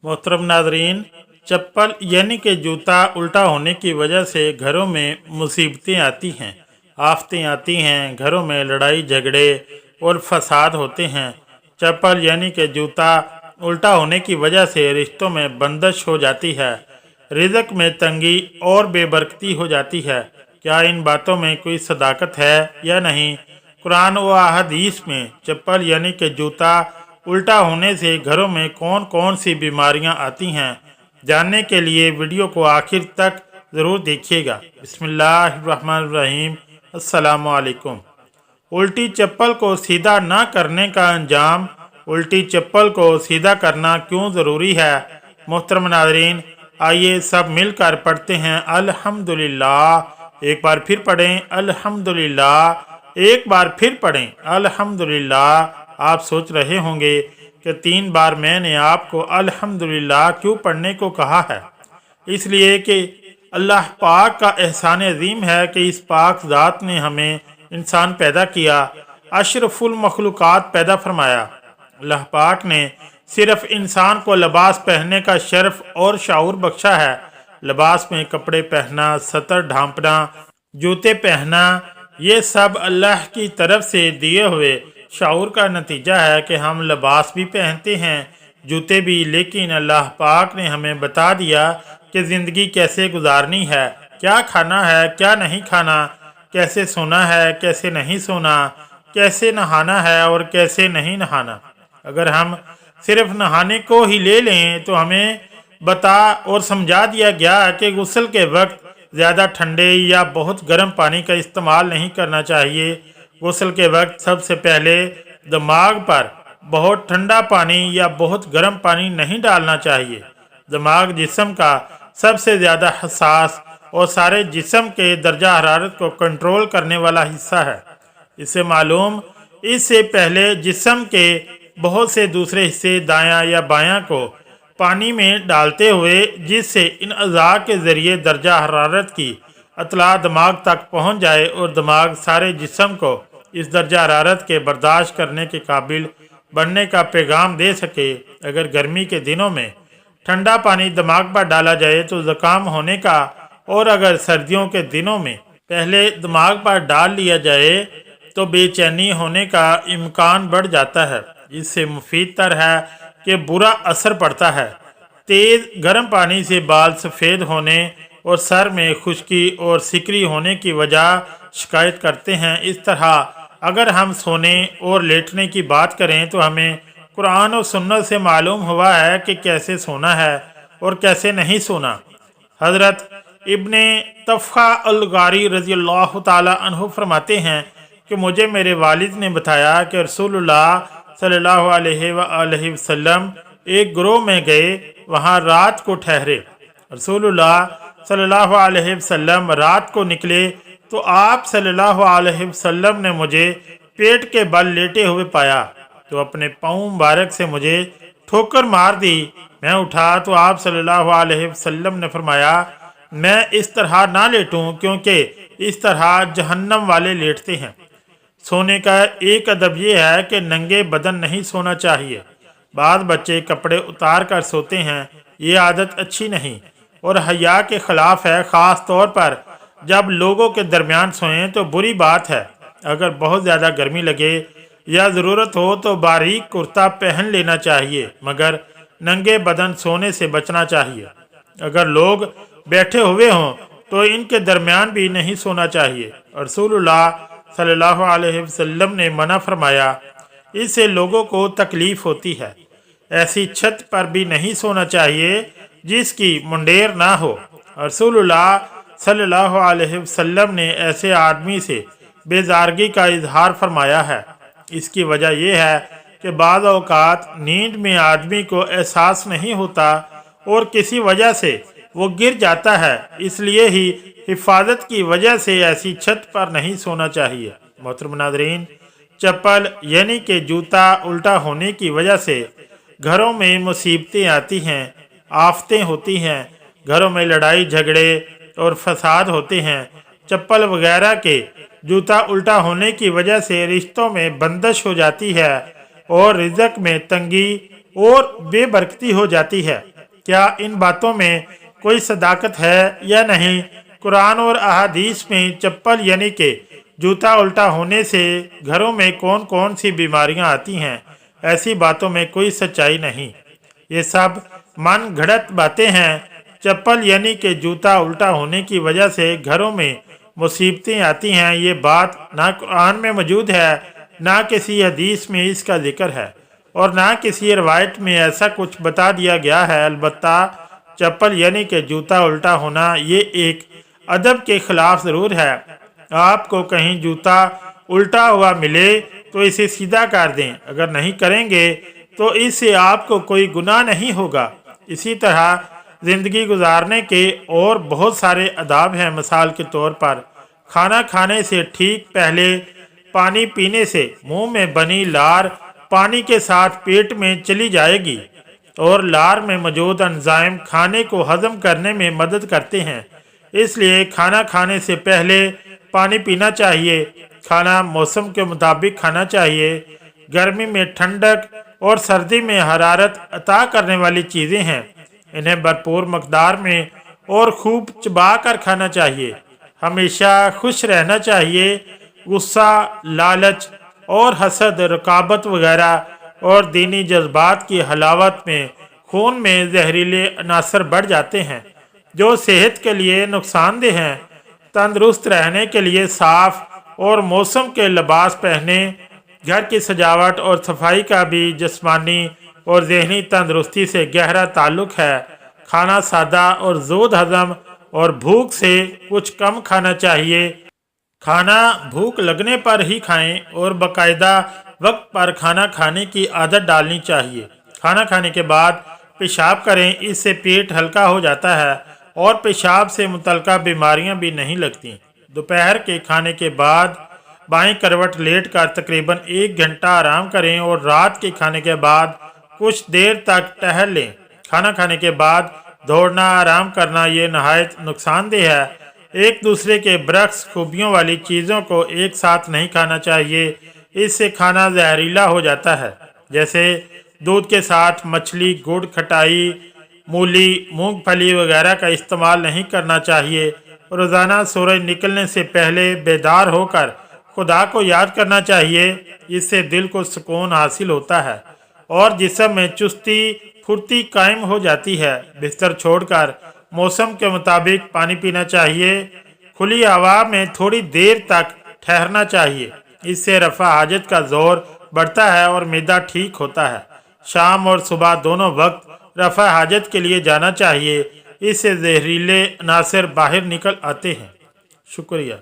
मोहतरम नाजरीन, चप्पल यानी कि जूता उल्टा होने की वजह से घरों में मुसीबतें आती हैं, आफतें आती हैं, घरों में लड़ाई झगड़े और फसाद होते हैं। चप्पल यानी कि जूता उल्टा होने की वजह से रिश्तों में बंदिश हो जाती है, रिज़्क में तंगी और बेबरकती हो जाती है। क्या इन बातों में कोई सदाकत है या नहीं? कुरान व हदीस में चप्पल यानी कि जूता उल्टा होने से घरों में कौन कौन सी बीमारियां आती हैं, जानने के लिए वीडियो को आखिर तक ज़रूर देखिएगा। बिस्मिल्लाहिर्रहमानिर्रहीम। अस्सलामु अलैकुम। उल्टी चप्पल को सीधा ना करने का अंजाम। उल्टी चप्पल को सीधा करना क्यों ज़रूरी है? मोहतरम नाज़रीन, आइए सब मिलकर पढ़ते हैं अल्हम्दुलिल्लाह। एक बार फिर पढ़ें अल्हम्दुलिल्लाह। एक बार फिर पढ़ें अल्हम्दुलिल्लाह। आप सोच रहे होंगे कि 3 बार मैंने आपको अल्हम्दुलिल्लाह क्यों पढ़ने को कहा है। इसलिए कि अल्लाह पाक का एहसान अजीम है कि इस पाक ज़ात ने हमें इंसान पैदा किया, अशरफुल मखलूक़ात पैदा फरमाया। अल्लाह पाक ने सिर्फ इंसान को लिबास पहनने का शर्फ और शाऊर बख्शा है। लिबास में कपड़े पहनना, सतर ढांपना, जूते पहनना, ये सब अल्लाह की तरफ से दिए हुए शाऊर का नतीजा है कि हम लिबास भी पहनते हैं, जूते भी। लेकिन अल्लाह पाक ने हमें बता दिया कि ज़िंदगी कैसे गुजारनी है, क्या खाना है, क्या नहीं खाना, कैसे सोना है, कैसे नहीं सोना, कैसे नहाना है और कैसे नहीं नहाना। अगर हम सिर्फ नहाने को ही ले लें तो हमें बता और समझा दिया गया कि गुस्ल के वक्त ज़्यादा ठंडे या बहुत गर्म पानी का इस्तेमाल नहीं करना चाहिए। गुस्ल के वक्त सबसे पहले दिमाग पर बहुत ठंडा पानी या बहुत गर्म पानी नहीं डालना चाहिए। दिमाग जिस्म का सबसे ज़्यादा हसास और सारे जिस्म के दर्जा हरारत को कंट्रोल करने वाला हिस्सा है। इससे पहले जिस्म के बहुत से दूसरे हिस्से दायां या बायां को पानी में डालते हुए, जिससे इन अज़ा के ज़रिए दर्जा हरारत की अतला दिमाग तक पहुंच जाए और दिमाग सारे जिस्म को इस दर्जा हरारत के बर्दाश्त करने के काबिल बनने का पैगाम दे सके। अगर गर्मी के दिनों में ठंडा पानी दिमाग पर डाला जाए तो ज़ुकाम होने का, और अगर सर्दियों के दिनों में पहले दिमाग पर डाल लिया जाए तो बेचैनी होने का इम्कान बढ़ जाता है। इससे मुफीद तर है कि बुरा असर पड़ता है। तेज़ गर्म पानी से बाल सफ़ेद होने और सर में खुश्की और सिकरी होने की वजह शिकायत करते हैं। इस तरह अगर हम सोने और लेटने की बात करें तो हमें कुरान और सुन्नत से मालूम हुआ है कि कैसे सोना है और कैसे नहीं सोना। हज़रत इब्ने तफ़ा अल-गारी रज़ियल्लाहु ताला अन्हु फरमाते हैं कि मुझे मेरे वालिद ने बताया कि रसूलुल्लाह सल्लल्लाहु अलैहि वसल्लम एक ग्रोह में गए, वहाँ रात को ठहरे। रसूलुल्लाह सल्लल्लाहु अलैहि वसल्लम रात को निकले तो आप सल्लल्लाहु अलैहि वसल्लम ने मुझे पेट के बल लेटे हुए पाया तो अपने पाँव मुबारक से मुझे ठोकर मार दी। मैं उठा तो आप सल्लल्लाहु अलैहि वसल्लम ने फरमाया, मैं इस तरह ना लेटूं, क्योंकि इस तरह जहन्नम वाले लेटते हैं। सोने का एक अदब ये है कि नंगे बदन नहीं सोना चाहिए। बाद बच्चे कपड़े उतार कर सोते हैं, ये आदत अच्छी नहीं और हया के ख़िलाफ़ है। ख़ास तौर पर जब लोगों के दरमियान सोएं तो बुरी बात है। अगर बहुत ज़्यादा गर्मी लगे या ज़रूरत हो तो बारीक कुर्ता पहन लेना चाहिए, मगर नंगे बदन सोने से बचना चाहिए। अगर लोग बैठे हुए हों तो इनके दरमियान भी नहीं सोना चाहिए। रसूलुल्लाह सल्लल्लाहु अलैहि वसल्लम ने मना फरमाया, इससे लोगों को तकलीफ़ होती है। ऐसी छत पर भी नहीं सोना चाहिए जिसकी मुंडेर ना हो। रसूलुल्लाह सल्लल्लाहु अलैहि वसल्लम ने ऐसे आदमी से बेजारगी का इजहार फरमाया है। इसकी वजह यह है कि बाज़ औक़ात नींद में आदमी को एहसास नहीं होता और किसी वजह से वो गिर जाता है। इसलिए ही हिफाजत की वजह से ऐसी छत पर नहीं सोना चाहिए। मोहतरम नाज़रीन, चप्पल यानी कि जूता उल्टा होने की वजह से घरों में मुसीबतें आती हैं, आफतें होती हैं, घरों में लड़ाई झगड़े और फसाद होते हैं। चप्पल वगैरह के जूता उल्टा होने की वजह से रिश्तों में बंदिश हो जाती है और रिज़्क में तंगी और बेबरकती हो जाती है। क्या इन बातों में कोई सदाकत है या नहीं? कुरान और अहादीस में चप्पल यानी कि जूता उल्टा होने से घरों में कौन कौन सी बीमारियां आती हैं, ऐसी बातों में कोई सच्चाई नहीं। ये सब मन घड़त बातें हैं। चप्पल यानी कि जूता उल्टा होने की वजह से घरों में मुसीबतें आती हैं, ये बात ना कुरान में मौजूद है, ना किसी हदीस में इसका जिक्र है और ना किसी रवायत में ऐसा कुछ बता दिया गया है। अलबत्ता चप्पल यानी कि जूता उल्टा होना ये एक अदब के खिलाफ ज़रूर है। आपको कहीं जूता उल्टा हुआ मिले तो इसे सीधा कर दें, अगर नहीं करेंगे तो इससे आपको कोई गुनाह नहीं होगा। इसी तरह ज़िंदगी गुजारने के और बहुत सारे आदाब हैं। मिसाल के तौर पर खाना खाने से ठीक पहले पानी पीने से मुंह में बनी लार पानी के साथ पेट में चली जाएगी और लार में मौजूद एंजाइम खाने को हजम करने में मदद करते हैं। इसलिए खाना खाने से पहले पानी पीना चाहिए। खाना मौसम के मुताबिक खाना चाहिए। गर्मी में ठंडक और सर्दी में हरारत अता करने वाली चीज़ें हैं, इन्हें भरपूर मकदार में और खूब चबा कर खाना चाहिए। हमेशा खुश रहना चाहिए। गुस्सा, लालच और हसद, रकाबत वगैरह और दीनी जज्बात की हलावत में खून में जहरीले अनासर बढ़ जाते हैं जो सेहत के लिए नुकसानदेह हैं। तंदुरुस्त रहने के लिए साफ और मौसम के लिबास पहने। घर की सजावट और सफाई का भी जिस्मानी और जहनी तंदुरुस्ती से गहरा ताल्लुक है। खाना सादा और ज़ोद हजम और भूख से कुछ कम खाना चाहिए। खाना भूख लगने पर ही खाएं और बाकायदा वक्त पर खाना खाने की आदत डालनी चाहिए। खाना खाने के बाद पेशाब करें, इससे पेट हल्का हो जाता है और पेशाब से मुतल्लिका बीमारियां भी नहीं लगती। दोपहर के खाने के बाद बाएं करवट लेट कर तकरीबन 1 घंटा आराम करें और रात के खाने के बाद कुछ देर तक टहल लें। खाना खाने के बाद दौड़ना, आराम करना ये नहायत नुकसानदेह है। एक दूसरे के बरक्स खूबियों वाली चीज़ों को एक साथ नहीं खाना चाहिए, इससे खाना जहरीला हो जाता है। जैसे दूध के साथ मछली, गुड़, खटाई, मूली, मूंगफली वगैरह का इस्तेमाल नहीं करना चाहिए। रोज़ाना सूरज निकलने से पहले बेदार होकर खुदा को याद करना चाहिए, इससे दिल को सुकून हासिल होता है और जिस्म में चुस्ती फुर्ती कायम हो जाती है। बिस्तर छोड़कर मौसम के मुताबिक पानी पीना चाहिए। खुली हवा में थोड़ी देर तक ठहरना चाहिए, इससे रफ़ा हाजत का जोर बढ़ता है और मैदा ठीक होता है। शाम और सुबह दोनों वक्त रफ़ा हाजत के लिए जाना चाहिए, इससे जहरीले अनासर बाहर निकल आते हैं। शुक्रिया।